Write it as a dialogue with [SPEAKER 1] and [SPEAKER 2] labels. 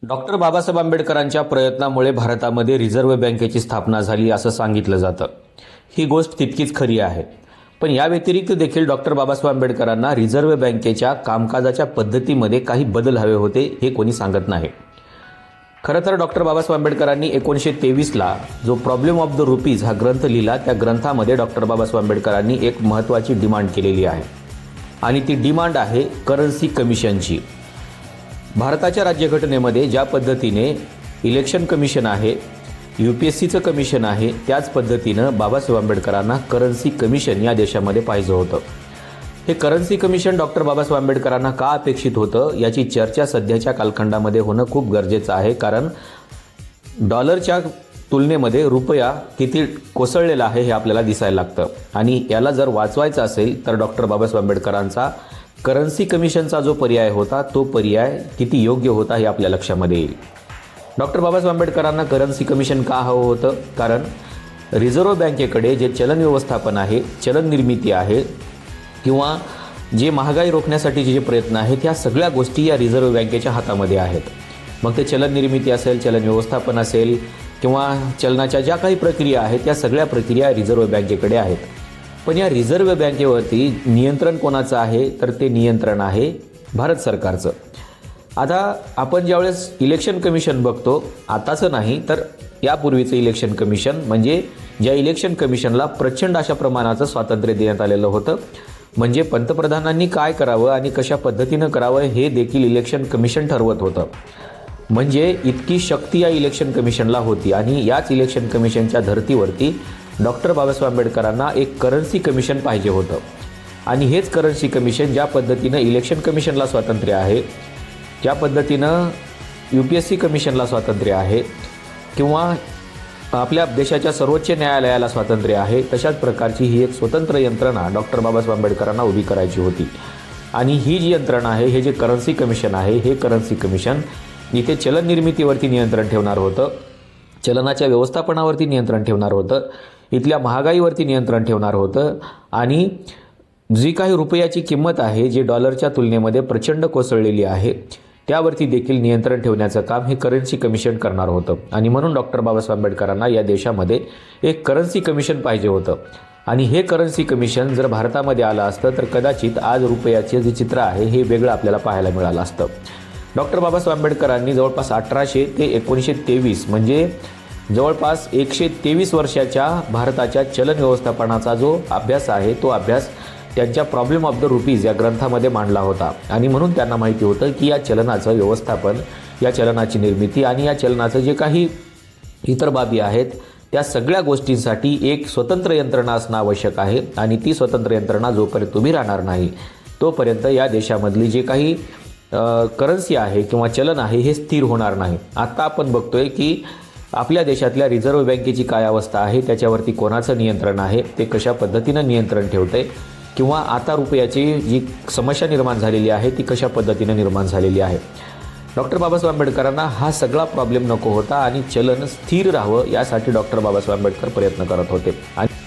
[SPEAKER 1] Doctor Babasaheb आंबेडकरांच्या प्रयत्नामुळे भारतामध्ये रिझर्व्ह बँकेची स्थापना झाली असं सांगितलं जातं. ही गोष्ट तितकीच खरी आहे. पण या व्यतिरिक्त देखील डॉक्टर बाबासाहेब आंबेडकरांना रिझर्व्ह बँकेच्या कामकाजाच्या पद्धतीमध्ये काही बदल हवे होते हे कोणी सांगत नाही. खरं तर डॉक्टर बाबासाहेब आंबेडकरांनी 1923ला जो प्रॉब्लेम ऑफ द रुपीज हा ग्रंथ लिहिला, त्या ग्रंथामध्ये डॉक्टर बाबासाहेब आंबेडकरांनी एक महत्त्वाची डिमांड केलेली आहे आणि ती डिमांड आहे करन्सी कमिशनची. भारताच्या राज्यघटनेमध्ये ज्या पद्धतीने इलेक्शन कमिशन आहे, UPSCचं कमिशन आहे, त्याच पद्धतीनं बाबासाहेब आंबेडकरांना करन्सी कमिशन या देशामध्ये पाहिजे होतं. हे करन्सी कमिशन डॉक्टर बाबासाहेब आंबेडकरांना का अपेक्षित होतं याची चर्चा सध्याच्या कालखंडामध्ये होणं खूप गरजेचं आहे. कारण डॉलरच्या तुलनेमध्ये रुपया किती कोसळलेला आहे हे आपल्याला दिसायला लागतं आणि याला जर वाचवायचं असेल तर डॉक्टर बाबासाहेब आंबेडकरांचा करन्सी कमिशनचा जो पर्याय होता तो पर्याय किती योग्य होता हे आपल्या लक्षामध्ये येईल. डॉक्टर बाबासाहेब आंबेडकरांना करन्सी कमिशन का हवं होतं? कारण रिझर्व्ह बँकेकडे जे चलन व्यवस्थापन आहे, चलन निर्मिती आहे किंवा जे महागाई रोखण्यासाठीचे जे प्रयत्न आहेत, ह्या सगळ्या गोष्टी या रिझर्व्ह बँकेच्या हातामध्ये आहेत. मग ते चलन निर्मिती असेल, चलन व्यवस्थापन असेल किंवा चलनाच्या ज्या काही प्रक्रिया आहेत त्या सगळ्या प्रक्रिया रिझर्व्ह बँकेकडे आहेत. पण या रिझर्व्ह बँकेवरती नियंत्रण कोणाचं आहे? तर ते नियंत्रण आहे भारत सरकारचं. आता आपण ज्यावेळेस इलेक्शन कमिशन बघतो, आताचं नाही तर यापूर्वीचं इलेक्शन कमिशन, म्हणजे ज्या इलेक्शन कमिशनला प्रचंड अशा प्रमाणाचं स्वातंत्र्य देण्यात आलेलं होतं. म्हणजे पंतप्रधानांनी काय करावं आणि कशा पद्धतीनं करावं हे देखील इलेक्शन कमिशन ठरवत होतं. म्हणजे इतकी शक्ती या इलेक्शन कमिशनला होती आणि याच इलेक्शन कमिशनच्या धर्तीवरती डॉक्टर बाबासाहेब आंबेडकरांना एक करन्सी कमिशन पाहिजे होतं. आणि हेच करन्सी कमिशन ज्या पद्धतीनं इलेक्शन कमिशनला स्वातंत्र्य आहे, ज्या पद्धतीनं UPSC कमिशनला स्वातंत्र्य आहे किंवा आपल्या देशाच्या सर्वोच्च न्यायालयाला स्वातंत्र्य आहे, तशाच प्रकारची ही एक स्वतंत्र यंत्रणा डॉक्टर बाबासाहेब आंबेडकरांना उभी करायची होती. आणि ही जी यंत्रणा आहे, हे जे करन्सी कमिशन आहे, हे करन्सी कमिशन इथे चलन निर्मितीवरती नियंत्रण ठेवणार होतं, चलनाच्या व्यवस्थापनावरती नियंत्रण ठेवणार होतं, इथल्या महागाईवरती नियंत्रण ठेवणार होतं आणि जी काही रुपयाची किंमत आहे, जे डॉलरच्या तुलनेमध्ये प्रचंड कोसळलेली आहे, त्यावरती देखील नियंत्रण ठेवण्याचं काम हे करन्सी कमिशन करणार होतं. आणि म्हणून डॉक्टर बाबासाहेब आंबेडकरांना या देशामध्ये एक करन्सी कमिशन पाहिजे होतं. आणि हे करन्सी कमिशन जर भारतामध्ये आलं असतं तर कदाचित आज रुपयाचे जे चित्र आहे हे वेगळं आपल्याला पाहायला मिळालं असतं. डॉक्टर बाबासाहेब आंबेडकरांनी जवळपास 1800 ते 1923 म्हणजे जवळपास 123 वर्षाच्या भारताच्या चलन व्यवस्थापनाचा जो अभ्यास आहे, तो अभ्यास त्यांच्या प्रॉब्लेम ऑफ द रुपीज या ग्रंथामध्ये मांडला होता. आणि म्हणून त्यांना माहिती होतं की या चलनाचं व्यवस्थापन, या चलनाची निर्मिती आणि या चलनाचं जे काही इतर बाबी आहेत, त्या सगळ्या गोष्टींसाठी एक स्वतंत्र यंत्रणा असणं आवश्यक आहे. आणि ती स्वतंत्र यंत्रणा जोपर्यंत उभी राहणार नाही तोपर्यंत या देशामधली जे काही करन्सी आहे किंवा चलन आहे हे स्थिर होणार नाही. आत्ता आपण बघतोय की आपल्या देशातल्या रिझर्व्ह बँकेची काय अवस्था आहे, त्याच्यावरती कोणाचं नियंत्रण आहे, ते कशा पद्धतीनं नियंत्रण ठेवते किंवा आता रुपयाची जी समस्या निर्माण झालेली आहे ती कशा पद्धतीनं निर्माण झालेली आहे. डॉक्टर बाबासाहेब आंबेडकरांना हा सगळा प्रॉब्लेम नको होता आणि चलन स्थिर राहावं यासाठी डॉक्टर बाबासाहेब आंबेडकर प्रयत्न करत होते. आणि